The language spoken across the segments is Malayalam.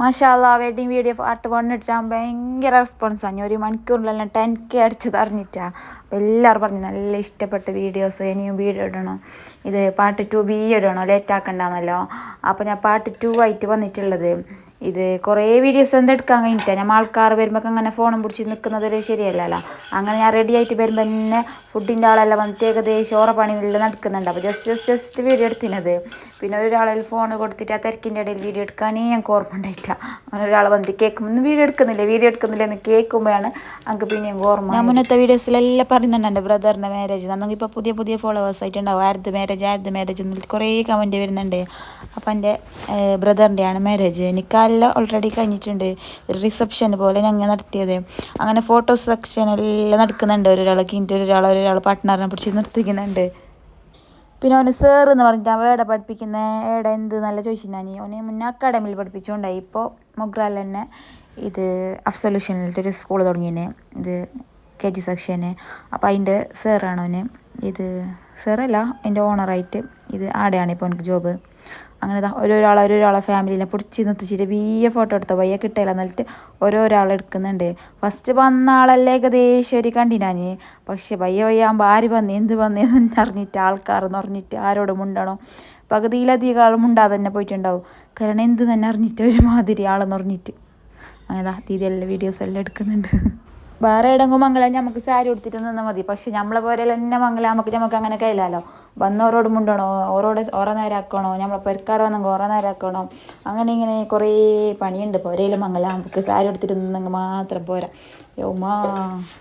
മാഷാല്ലാ വെഡിങ് വീഡിയോ പാട്ട് വന്നിട്ടാൽ ഭയങ്കര റെസ്പോൺസാണ്. 1 മണിക്കൂറിലെല്ലാം 10K അടിച്ചത് അറിഞ്ഞിട്ടാണ്. അപ്പോൾ എല്ലാവരും പറഞ്ഞു നല്ല ഇഷ്ടപ്പെട്ട വീഡിയോസ്, ഇനിയും വീഡിയോ ഇടണം, ഇത് പാർട്ട് 2B ഇടണോ, ലേറ്റ് ആക്കണ്ടെന്നല്ലോ. അപ്പോൾ ഞാൻ പാർട്ട് 2 ആയിട്ട് വന്നിട്ടുള്ളത്. ഇത് കുറേ വീഡിയോസ് എന്തെടുക്കാൻ കഴിഞ്ഞിട്ടാണ്. നമ്മൾ ആൾക്കാർ വരുമ്പോൾ അങ്ങനെ ഫോണും പിടിച്ച് നിൽക്കുന്നത് ശരിയല്ലല്ലോ. അങ്ങനെ ഞാൻ റെഡി ആയിട്ട് വരുമ്പോൾ തന്നെ ഫുഡിൻ്റെ ആളെല്ലാം വന്നിട്ട് ഏകദേശം ഓറ പണിയെല്ലാം നടക്കുന്നുണ്ട്. അപ്പോൾ ജസ്റ്റ് വീഡിയോ എടുത്തിനത്. പിന്നെ ഒരാളിൽ ഫോൺ കൊടുത്തിട്ട് ആ തിരക്കിൻ്റെ ഇടയിൽ വീഡിയോ എടുക്കാനേ ഞങ്ങൾക്ക് ഓർമ്മ ഉണ്ടായിട്ടാണ്. അങ്ങനെ ഒരാൾ വന്നിട്ട് കേൾക്കുമ്പോൾ വീഡിയോ എടുക്കുന്നില്ല എന്ന് കേൾക്കുമ്പോഴാണ് ഞങ്ങൾക്ക് പിന്നെയും ഓർമ്മ. ഞാൻ മുന്നത്തെ വീഡിയോസിലെല്ലാം പറയുന്നുണ്ട് എൻ്റെ ബ്രദറിൻ്റെ മാരേജ്. നമുക്ക് ഇപ്പോൾ പുതിയ ഫോളോവേഴ്സ് ആയിട്ടുണ്ടാവും. ആരത് മാരേജ് എന്നിട്ട് കുറേ കമൻറ്റ് വരുന്നുണ്ട്. അപ്പം എൻ്റെ ബ്രദറിൻ്റെയാണ് മാരേജ്. എനിക്കെല്ലാം ഓൾറെഡി കഴിഞ്ഞിട്ടുണ്ട്. റിസപ്ഷൻ പോലെ ഞങ്ങൾ നടത്തിയത്. അങ്ങനെ ഫോട്ടോ സെക്ഷനെല്ലാം നടക്കുന്നുണ്ട്. ഒരാളെ കഴിഞ്ഞിട്ട് ഒരാൾ പാർട്ട്ണറിനെ പിടിച്ച് നിർത്തിക്കുന്നുണ്ട്. പിന്നെ അവന് സേർ എന്ന് പറഞ്ഞിട്ട് അവൻ എവിടെ പഠിപ്പിക്കുന്ന എവിടെ എന്ത് നല്ല ചോദിച്ചിട്ടുണ്ടായി. അവന് മുന്നേ അക്കാഡമിയിൽ പഠിപ്പിച്ചുകൊണ്ടായി. ഇപ്പോൾ മൊഗ്രാൽ തന്നെ ഇത് അഫ്സൊല്യൂഷനിലൊരു സ്കൂൾ തുടങ്ങിയതിന്, ഇത് KG സെക്ഷന്. അപ്പോൾ അതിൻ്റെ സേറാണ് അവന്. ഇത് സേറല്ല, അതിൻ്റെ ഓണറായിട്ട് ഇത് ആടെയാണ് ഇപ്പോൾ എനിക്ക് ജോബ്. അങ്ങനെ ഒരാളെ ഫാമിലിനെ പിടിച്ച് നിർത്തിച്ചിട്ട് ഫോട്ടോ എടുത്തോ വയ്യ കിട്ടില്ല എന്നിട്ട് ഓരോരാൾ എടുക്കുന്നുണ്ട്. ഫസ്റ്റ് വന്ന ആളെല്ലാം ഏകദേശം ഒരു കണ്ടിനാന്. പക്ഷെ വയ്യാകുമ്പോൾ ആര് എന്ത് വന്നേന്ന് അറിഞ്ഞിട്ട് ആൾക്കാരെന്ന് പറഞ്ഞിട്ട് ആരോട് മുണ്ടണം. പകുതിയിലധികം ആൾ മുണ്ടാതെ തന്നെ പോയിട്ടുണ്ടാവും. കാരണം എന്ത് തന്നെ അറിഞ്ഞിട്ട് ഒരുമാതിരി ആളെന്ന് പറഞ്ഞിട്ട്. അങ്ങനെ ദീദിയെല്ലാം വീഡിയോസ് എല്ലാം എടുക്കുന്നുണ്ട്. വേറെ എവിടെയെങ്കിലും മംഗലം നമുക്ക് സാരി കൊടുത്തിട്ട് നിന്നാൽ മതി. പക്ഷെ നമ്മളെ പോലെ തന്നെ മംഗലം നമുക്ക് അങ്ങനെ കഴിയില്ലല്ലോ. വന്നവരോട് മുണ്ടണോ, ഓരോ നേരമാക്കണോ, നമ്മളെ പെരക്കാർ വന്നെങ്കിൽ ഓരോ നേരമാക്കണോ, അങ്ങനെ ഇങ്ങനെ കുറേ പണിയുണ്ട്. പോരയിൽ മംഗലം നമുക്ക് സാരി കൊടുത്തിട്ട് നിന്നെങ്കിൽ മാത്രം പോരാ. യോമാ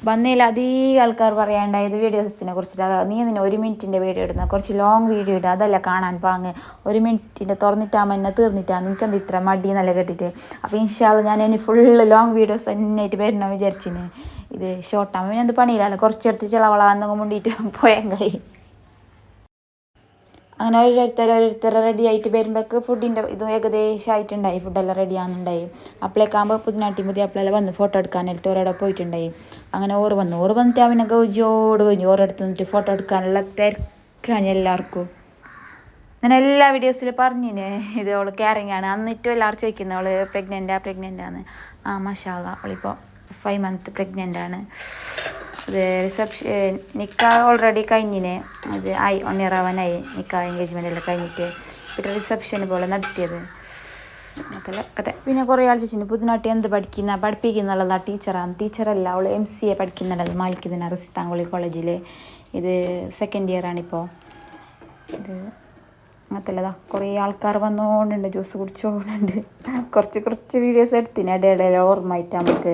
വന്നതിൽ അധികം ആൾക്കാർ പറയാണ്ടായത് വീഡിയോസിനെ കുറിച്ചിട്ട്. നീ എന്തിനാ 1 മിനിറ്റിൻ്റെ വീഡിയോ ഇടുന്ന, കുറച്ച് ലോങ് വീഡിയോ ഇടുക, അതല്ല കാണാൻ പാങ്ങ്. 1 മിനിറ്റിൻ്റെ തുറന്നിട്ടാകുമ്പോൾ എന്നെ തീർന്നിട്ടാണ് നിനക്കെന്ത് ഇത്ര മടി എന്നല്ല കേട്ടിട്ട്. അപ്പോൾ ഇൻഷാ അല്ലാ ഞാൻ ഇനി ഫുള്ള് ലോങ് വീഡിയോസ് തന്നെ ആയിട്ട് വരണം വിചാരിച്ചിന്. ഇത് ഷോർട്ടാകുമ്പോൾ പിന്നെ എന്ത് പണിയില്ലല്ലോ, കുറച്ചെടുത്ത് ചിളവളാന്നെങ്കിൽ മുണ്ടിയിട്ട് പോയാൽ കൈ. അങ്ങനെ ഓരോരുത്തർ റെഡി ആയിട്ട് വരുമ്പോഴേക്ക് ഫുഡിൻ്റെ ഇതും ഏകദേശം ആയിട്ടുണ്ടായി. ഫുഡെല്ലാം റെഡി ആകുന്നുണ്ടായി. അപ്പോഴേക്കാകുമ്പോൾ പുതിയ അപ്പോഴെല്ലാം വന്ന് ഫോട്ടോ എടുക്കാനായിട്ട് ഓരോടെ പോയിട്ടുണ്ടായി. അങ്ങനെ ഓറ് വന്നിട്ട് അവനെ ഗൗജിയോട് കഴിഞ്ഞു ഓരോടുത്ത് നിന്നിട്ട് ഫോട്ടോ എടുക്കാനുള്ള തിരക്കാണ് എല്ലാവർക്കും. ഞാൻ എല്ലാ വീഡിയോസിലും പറഞ്ഞിന് ഇത് അവൾ കെയറിങ് ആണ്. എന്നിട്ടും എല്ലാവരും ചോദിക്കുന്നത് അവൾ പ്രഗ്നൻ്റാണ്. മാഷാ അല്ലാ അവളിപ്പോൾ 5 മന്ത് പ്രഗ്നൻ്റ് ആണ്. ഇത് റിസപ്ഷൻ നിക്കാഹ് ഓൾറെഡി കഴിഞ്ഞിന്. അത് 1 ഇയർ ആവാനായി നിക്കാഹ് എൻഗേജ്മെൻ്റ് എല്ലാം കഴിഞ്ഞിട്ട്. പിന്നെ റിസപ്ഷൻ പോലെ നടത്തിയത് അതല്ല കഥ. പിന്നെ കുറേ ആൾ ചോദിച്ചിട്ടുണ്ട് പുതുനാട്ടി എന്ത് പഠിപ്പിക്കുന്നുള്ള ടീച്ചറല്ല, അവൾ MCA പഠിക്കുന്നുള്ളത് മാലിക്കുന്നിന റസിത്താങ്കുളി കോളേജിൽ. ഇത് 2nd ഇയർ ആണിപ്പോൾ. ഇത് അങ്ങനത്തെ കുറേ ആൾക്കാർ വന്നുകൊണ്ടുണ്ട്, ജ്യൂസ് കുടിച്ചുകൊണ്ടുണ്ട്. കുറച്ച് വീഡിയോസ് എടുത്തിന് ഇടയിടയിൽ ഓർമ്മയായിട്ട് നമുക്ക്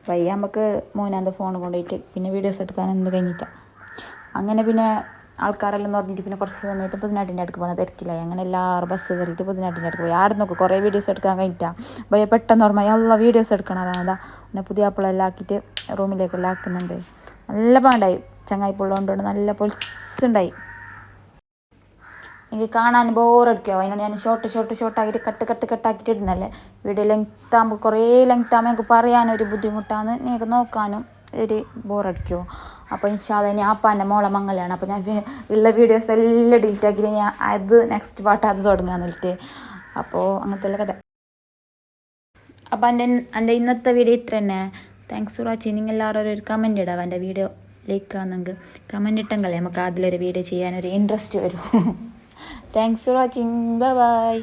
വയ്യ. നമുക്ക് മോനാൻ്റെ ഫോൺ കൊണ്ടുപോയിട്ട് പിന്നെ വീഡിയോസ് എടുക്കാൻ എന്ത് കഴിഞ്ഞിട്ടാണ്. അങ്ങനെ പിന്നെ ആൾക്കാരെല്ലാം എന്ന് പറഞ്ഞിട്ട് പിന്നെ കുറച്ച് സമയത്ത് പുതുനാട്ടിൻ്റെ അടുക്ക് പോകുന്ന തിരക്കിലായി. അങ്ങനെ എല്ലാവരും ബസ് കയറിയിട്ട് പുതുനാട്ടിൻ്റെ അടുക്ക് പോയി. ആടെ നോക്കും കുറേ വീഡിയോസ് എടുക്കാൻ കഴിഞ്ഞിട്ടാണ്. ഭയ പെട്ടെന്ന് ഓർമ്മ എല്ലാ വീഡിയോസ് എടുക്കണതാണ്. പിന്നെ പുതിയ ആപ്പിളെല്ലാം ആക്കിയിട്ട് റൂമിലേക്കെല്ലാം ആക്കുന്നുണ്ട്. നല്ല പാണ്ടായി. ചങ്ങായിപ്പുള്ളതുകൊണ്ട് നല്ല പൊളിച്ചുണ്ടായി. എനിക്ക് കാണാൻ ബോറടിക്കുക. അതിനോട് ഞാൻ ഷോർട്ടാക്കിയിട്ട് കട്ടാക്കിയിട്ട് ഇടുന്നല്ലേ. വീഡിയോ ലെങ്ത് ആകുമ്പോൾ കുറേ ലെങ്ത് ആകുമ്പോൾ എനിക്ക് പറയാനൊരു ബുദ്ധിമുട്ടാണ്, നിങ്ങൾക്ക് നോക്കാനും ഒരു ബോറടിക്കുമോ. അപ്പോൾ ഇൻഷാ അല്ലാ ഞാൻ അപ്പാൻ്റെ മോളെ മംഗലാണ്. അപ്പോൾ ഞാൻ ഉള്ള വീഡിയോസ് എല്ലാം ഡിലീറ്റ് ആക്കിയിട്ട് ഞാൻ അത് നെക്സ്റ്റ് പാർട്ട് അത് തുടങ്ങാൻ എന്നിട്ട്. അപ്പോൾ അങ്ങനത്തെ എല്ലാ കഥ. അപ്പോൾ എൻ്റെ ഇന്നത്തെ വീഡിയോ ഇത്ര തന്നെ. Thanks for watching. നിങ്ങൾ എല്ലാവരും ഒരു കമൻറ്റ് ഇടാം. എൻ്റെ വീഡിയോ ലൈക്ക് ആണെങ്കിൽ കമൻറ്റ് ഇട്ടെങ്കിലേ നമുക്ക് അതിലൊരു വീഡിയോ ചെയ്യാനൊരു ഇൻട്രസ്റ്റ് വരും. Thanks for watching. Bye bye.